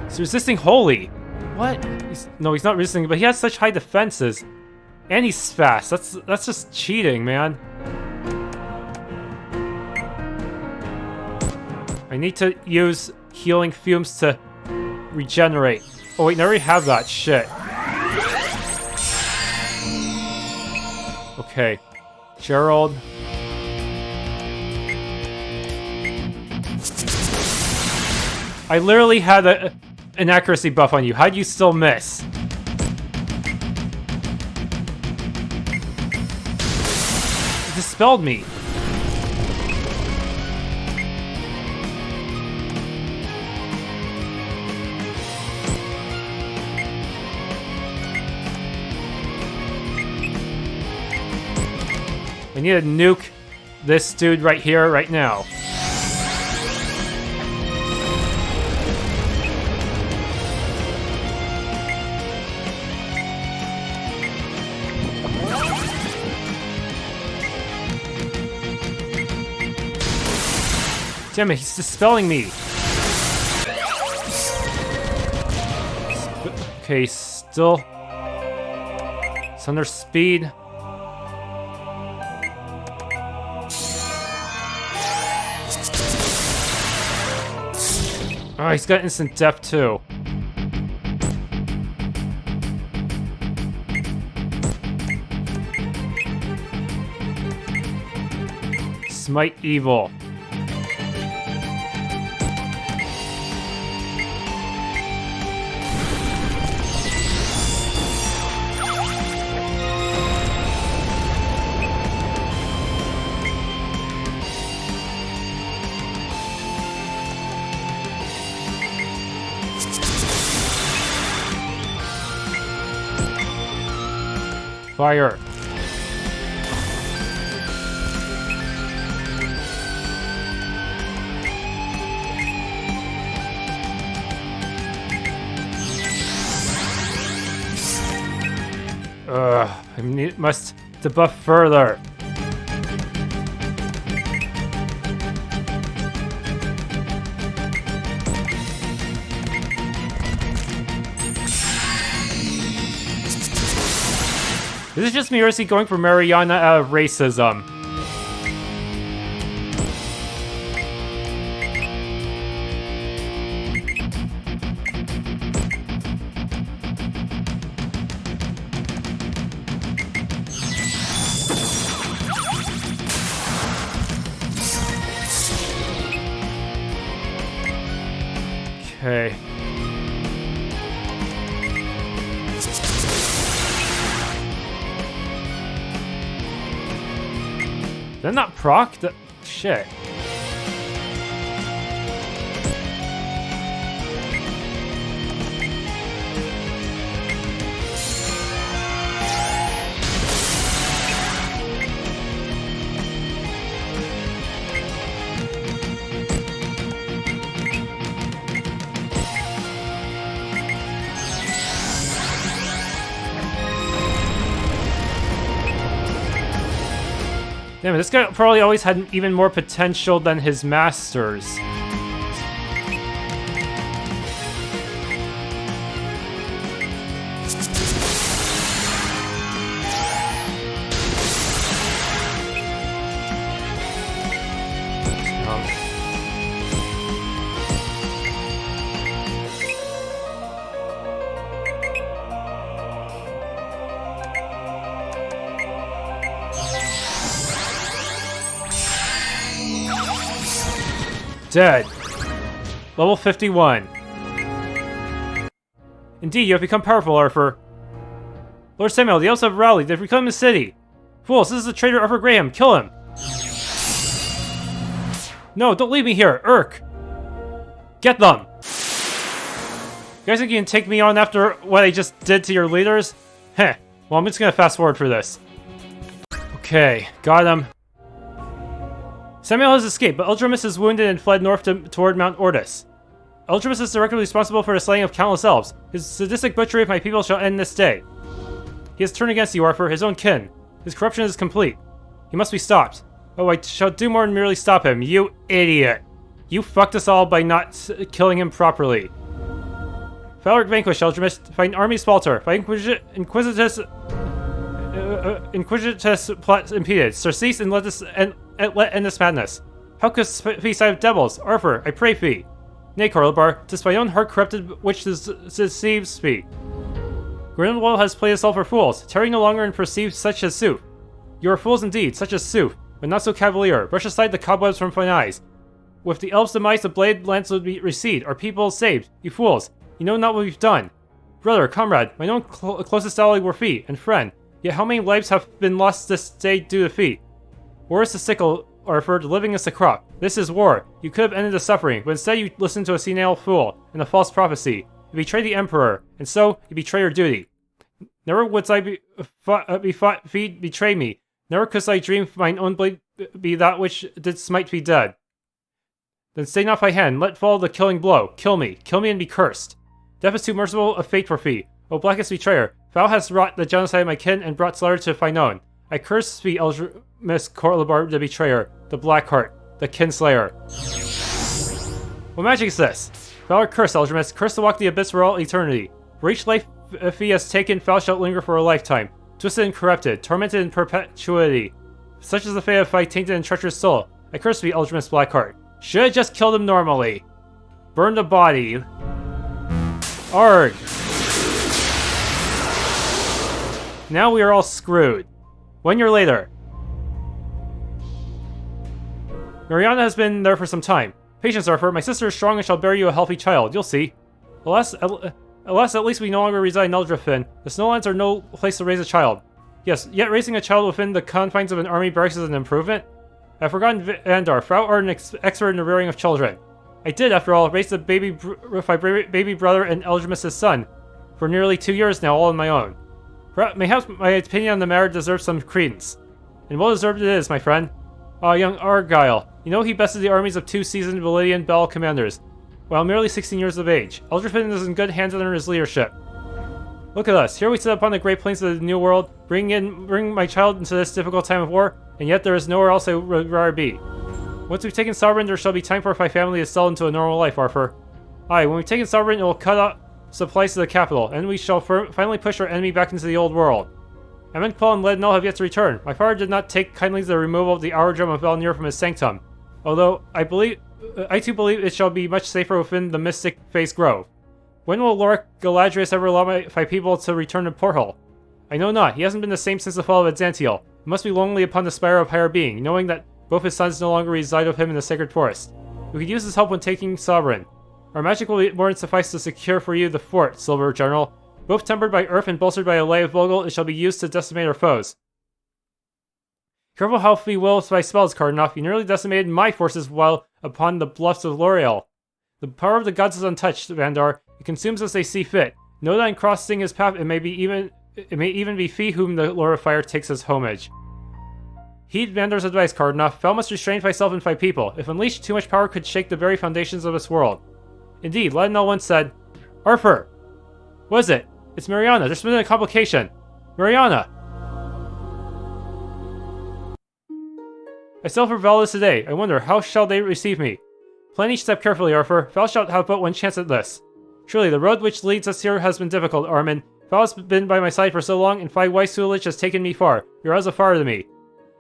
He's resisting Holy. What? No, he's not resisting, but he has such high defenses. And he's fast. That's just cheating, man. I need to use healing fumes to regenerate. Oh wait, I already have that. Shit. Okay. Gerald. I literally had an accuracy buff on you. How'd you still miss? You dispelled me. I need to nuke this dude right here, right now. Damn it, he's dispelling me. Okay, still. It's under speed. Oh, he's got instant death too. Smite evil. Fire. I must debuff further. This is just me, or is he going for Mariana out of racism? Okay. Did that not proc? Shit. Damn it, this guy probably always had even more potential than his masters. Dead. Level 51. Indeed, you have become powerful, Arthur. Lord Sammael, the elves have rallied. They've reclaimed the city. Fools, this is the traitor Arthur Graham. Kill him. No, don't leave me here. Urk. Get them. You guys think you can take me on after what I just did to your leaders? Heh. Well, I'm just gonna fast forward for this. Okay, got him. Sammael has escaped, but Eldromus is wounded and fled north toward Mount Ortis. Eldromus is directly responsible for the slaying of countless elves. His sadistic butchery of my people shall end this day. He has turned against you, Arthur, his own kin. His corruption is complete. He must be stopped. Oh, I shall do more than merely stop him, you idiot! You fucked us all by not killing him properly. Valeric vanquished, Eldromus. Find armies falter. By Inquisitus plot impeded. Surcease and let end this madness. How could feast I have devils? Arthur, I pray thee. Nay, Corlibar, 'tis my own heart corrupted which deceives me. Grindelwald has played us all for fools, tarry no longer and perceive such as sooth. You are fools indeed, such as sooth, but not so cavalier. Brush aside the cobwebs from mine eyes. With the elves' demise, the blade lance would recede, our people saved. You fools, you know not what we've done. Brother, comrade, my own closest ally were fee and friend, yet how many lives have been lost this day due to fee? War is the sickle, Arthur, living is the crop. This is war. You could have ended the suffering, but instead you listened to a senile fool and a false prophecy. You betrayed the Emperor, and so you betray your duty. Never would I betray me. Never could I dream mine own blade be that which did smite me dead. Then stay not thy hand, let fall the killing blow. Kill me and be cursed. Death is too merciful a fate for thee. O blackest betrayer, thou hast wrought the genocide of my kin and brought slaughter to thine own. I curse thee, Eldromus Corlibar the Betrayer, the Black Heart, the Kinslayer. What magic is this? Thou art cursed, Eldromus, cursed to walk the abyss for all eternity. For each life he has taken, thou shalt linger for a lifetime, twisted and corrupted, tormented in perpetuity. Such is the fate of thy tainted and treacherous soul. I curse thee, Eldromus Blackheart. Should have just killed him normally. Burn the body. Arg. Now we are all screwed. 1 year later. Mariana has been there for some time. Patience, Arthur. My sister is strong and shall bear you a healthy child. You'll see. Alas, at least we no longer reside in Eldrafin. The Snowlands are no place to raise a child. Yes, yet raising a child within the confines of an army barracks is an improvement. I've forgotten Vandar. Thou art an expert in the rearing of children. I did, after all, raise the baby with my baby brother and Eldromus' son for nearly 2 years now, all on my own. Mayhaps my opinion on the matter deserves some credence. And well deserved it is, my friend. Ah, young Argyll. You know he bested the armies of 2 seasoned Validian battle commanders, while merely 16 years of age. Eldrafin is in good hands under his leadership. Look at us. Here we sit upon the great plains of the New World, bring my child into this difficult time of war, and yet there is nowhere else I would rather be. Once we've taken Sovereign, there shall be time for my family to settle into a normal life, Arthur. Aye, when we've taken Sovereign, it will cut off supplies to the capital, and we shall finally push our enemy back into the old world. Amon'Quel and Ledonel have yet to return. My father did not take kindly to the removal of the Hourdrum of Valnir from his sanctum, although I too believe it shall be much safer within the Mystic Face Grove. When will Lord Galadrius ever allow my people to return to Porthole? I know not. He hasn't been the same since the fall of Exantiel. He must be lonely upon the spire of higher being, knowing that both his sons no longer reside with him in the sacred forest. We could use his help when taking Sovereign. Our magic will more than suffice to secure for you the fort, Silver General. Both tempered by earth and bolstered by a lay of Vogel, it shall be used to decimate our foes. Careful how we will by spells, Cardinal. You nearly decimated my forces while upon the bluffs of L'Oreal. The power of the gods is untouched, Vandar. It consumes as they see fit. Know that in crossing his path, it may even be Fee whom the Lord of Fire takes as homage. Heed Vandar's advice, Cardinal. Thou must restrain thyself and thy people. If unleashed, too much power could shake the very foundations of this world. Indeed, Ledonel once said, Arthur! What is it? It's Mariana. There's been a complication. Mariana! I sail for Validus today. I wonder, how shall they receive me? Plan each step carefully, Arthur. Thou shalt have but one chance at this. Surely, the road which leads us here has been difficult, Arman. Thou hast been by my side for so long, and thy wise tutelage has taken me far. You're as a father to me.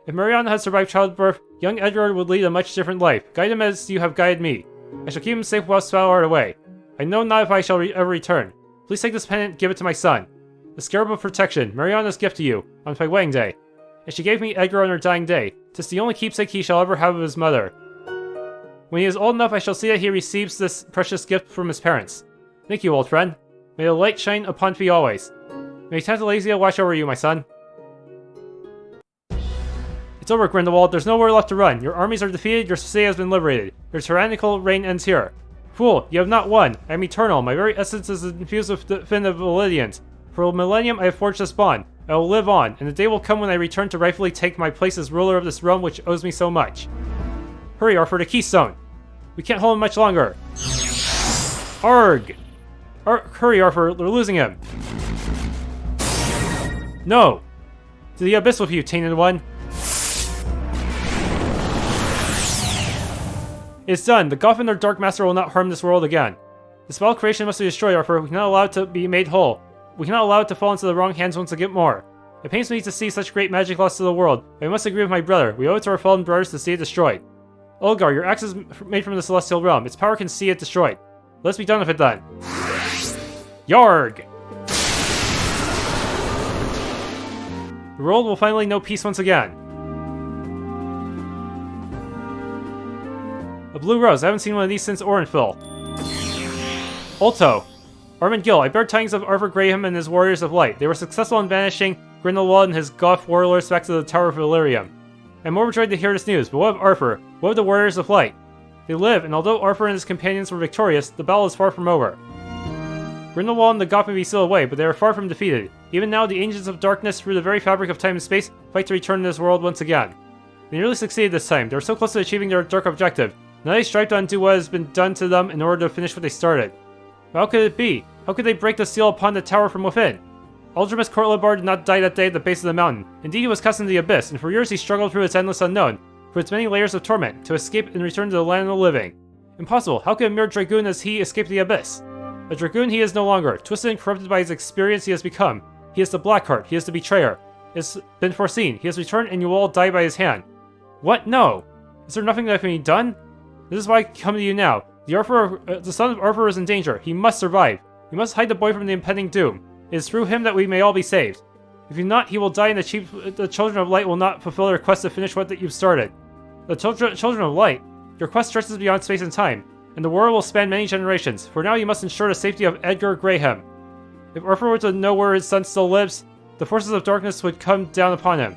If Mariana had survived childbirth, young Edward would lead a much different life. Guide him as you have guided me. I shall keep him safe whilst thou art away. I know not if I shall ever return. Please take this pendant and give it to my son. The scarab of protection, Mariana's gift to you, on my wedding day. And she gave me Edgar on her dying day. 'Tis the only keepsake he shall ever have of his mother. When he is old enough, I shall see that he receives this precious gift from his parents. Thank you, old friend. May the light shine upon thee always. May Tantalasia watch over you, my son. It's over, Grindelwald. There's nowhere left to run. Your armies are defeated, your city has been liberated. Your tyrannical reign ends here. Fool, you have not won. I am eternal. My very essence is infused with the fin of Validians. For a millennium I have forged this bond. I will live on, and the day will come when I return to rightfully take my place as ruler of this realm which owes me so much. Hurry, Arthur, the Keystone! We can't hold him much longer. Arg! Hurry, Arthur, we're losing him. No! To the abyss with you, tainted one. It's done. The Goth and their Dark Master will not harm this world again. The spell creation must be destroyed, Arthur. We cannot allow it to be made whole. We cannot allow it to fall into the wrong hands once again more. It pains me to see such great magic lost to the world, but I must agree with my brother. We owe it to our fallen brothers to see it destroyed. Olgar, your axe is made from the Celestial Realm. Its power can see it destroyed. Let's be done with it then. Yarg! The world will finally know peace once again. A blue rose. I haven't seen one of these since Orenthyl. Olto. Arman Gill. I bear tidings of Arthur Graham and his Warriors of Light. They were successful in banishing Grindelwald and his Goth warlords back to the Tower of Valyrium. I'm overjoyed to hear this news, but what of Arthur? What of the Warriors of Light? They live, and although Arthur and his companions were victorious, the battle is far from over. Grindelwald and the Goth may be sealed away, but they are far from defeated. Even now, the Agents of Darkness, through the very fabric of time and space, fight to return to this world once again. They nearly succeeded this time. They were so close to achieving their dark objective. Now they strive to undo what has been done to them in order to finish what they started. But how could it be? How could they break the seal upon the tower from within? Eldromus Courtlebar did not die that day at the base of the mountain. Indeed, he was cast into the abyss, and for years he struggled through its endless unknown, through its many layers of torment, to escape and return to the land of the living. Impossible. How could a mere dragoon as he escape the abyss? A dragoon he is no longer. Twisted and corrupted by his experience he has become. He is the Blackheart. He is the Betrayer. It has been foreseen. He has returned and you will all die by his hand. What? No. Is there nothing that can be done? This is why I come to you now. The son of Arthur is in danger. He must survive. You must hide the boy from the impending doom. It is through him that we may all be saved. If you not, he will die and the Children of Light will not fulfill their quest to finish what you've started. The Children of Light? Your quest stretches beyond space and time, and the war will span many generations. For now, you must ensure the safety of Edgar Graham. If Arthur were to know where his son still lives, the forces of darkness would come down upon him.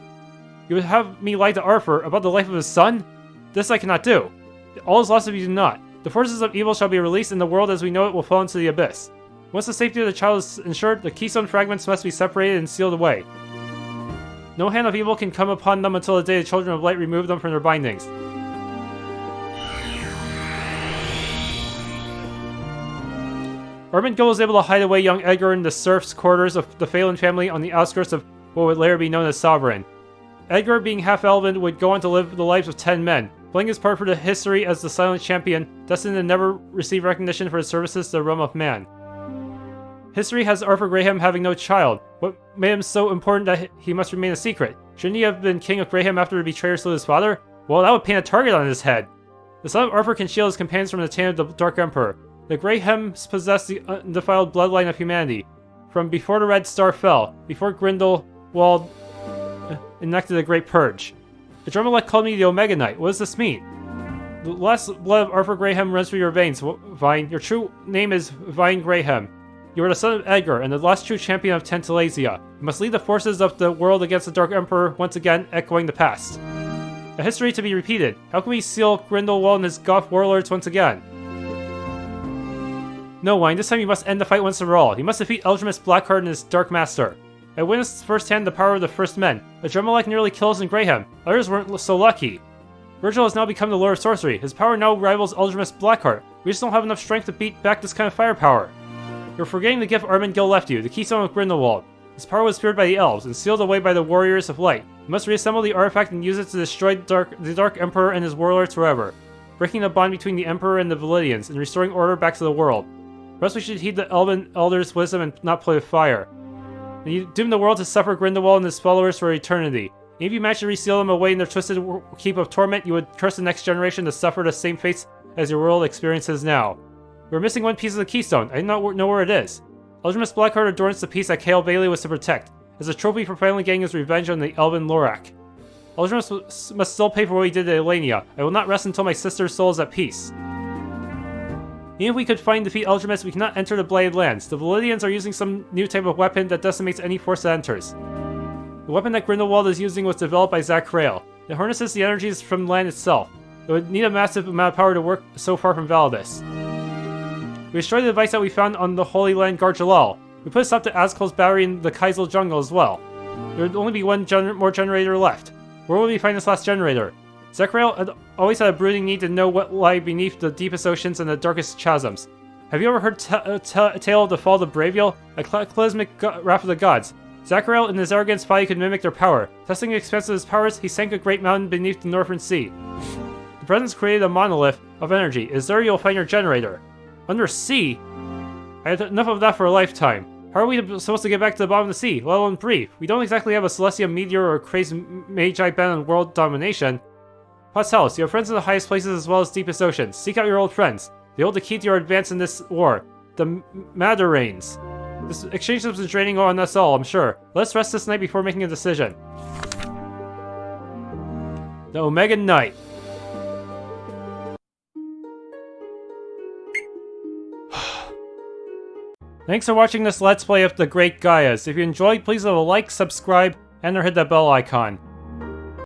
You would have me lie to Arthur about the life of his son? This I cannot do. All is lost if you do not. The forces of evil shall be released, and the world as we know it will fall into the abyss. Once the safety of the child is ensured, the keystone fragments must be separated and sealed away. No hand of evil can come upon them until the day the Children of Light remove them from their bindings. Arman Gill was able to hide away young Edgar in the serfs' quarters of the Phelan family on the outskirts of what would later be known as Sovereign. Edgar, being half-elven, would go on to live the lives of 10 men, playing his part for the history as the silent champion, destined to never receive recognition for his services to the realm of man. History has Arthur Graham having no child. What made him so important that he must remain a secret? Shouldn't he have been king of Graham after the betrayer slew his father? Well, that would paint a target on his head. The son of Arthur can shield his companions from the taint of the Dark Emperor. The Grahams possess the undefiled bloodline of humanity. From before the Red Star fell, before Grindelwald enacted the Great Purge. The Drumelech called me the Omega Knight. What does this mean? The last blood of Arthur Graham runs through your veins, Vine. Your true name is Vine Graham. You are the son of Edgar, and the last true champion of Tantalasia. You must lead the forces of the world against the Dark Emperor, once again echoing the past. A history to be repeated. How can we seal Grindelwald and his Goth warlords once again? No, Wine, this time you must end the fight once and for all. You must defeat Eldromus Blackheart and his Dark Master. I witnessed firsthand the power of the First Men. A Drumelech nearly kills in Graham. Others weren't so lucky. Virgil has now become the Lord of Sorcery. His power now rivals Eldromus Blackheart. We just don't have enough strength to beat back this kind of firepower. You're forgetting the gift Arman Gill left you, the Keystone of Grindelwald. His power was feared by the elves and sealed away by the Warriors of Light. You must reassemble the artifact and use it to destroy the Dark Emperor and his warlords forever, breaking the bond between the Emperor and the Validians and restoring order back to the world. First, we should heed the Elven Elder's wisdom and not play with fire. And you doom the world to suffer Grindelwald and his followers for eternity. And if you manage to reseal them away in their twisted keep of torment, you would curse the next generation to suffer the same fates as your world experiences now. We're missing one piece of the keystone. I do not know where it is. Eldromus Blackheart adorns the piece that Cael Vaeili was to protect, as a trophy for finally getting his revenge on the Elven Lorak. Eldromus must still pay for what he did to Elenia. I will not rest until my sister's soul is at peace. Even if we could find and defeat Eldromus, we cannot enter the Bladed Lands. The Validians are using some new type of weapon that decimates any force that enters. The weapon that Grindelwald is using was developed by Cael. It harnesses the energies from land itself. It would need a massive amount of power to work so far from Validus. We destroyed the device that we found on the Holy Land Garjalal. We put a stop to Azkul's battery in the Tiezal jungle as well. There would only be one more generator left. Where will we find this last generator? Cael had always had a brooding need to know what lay beneath the deepest oceans and the darkest chasms. Have you ever heard tale of the fall of Veriel? A cataclysmic wrath of the gods. Zachael, in his arrogance, thought he could mimic their power. Testing the expanse of his powers, he sank a great mountain beneath the northern sea. The presence created a monolith of energy. It is there you'll find your generator. Under sea? I had enough of that for a lifetime. How are we supposed to get back to the bottom of the sea, let alone breathe? We don't exactly have a Celestia meteor or a crazed magi bent on world domination. Patelis, you have friends in the highest places as well as deepest oceans. Seek out your old friends. They hold the key to your advance in this war. The Madarains. This exchange has been draining on us all, I'm sure. Let's rest this night before making a decision. The Omega Knight. Thanks for watching this Let's Play of the Great Gaias. If you enjoyed, please leave a like, subscribe, and or hit that bell icon.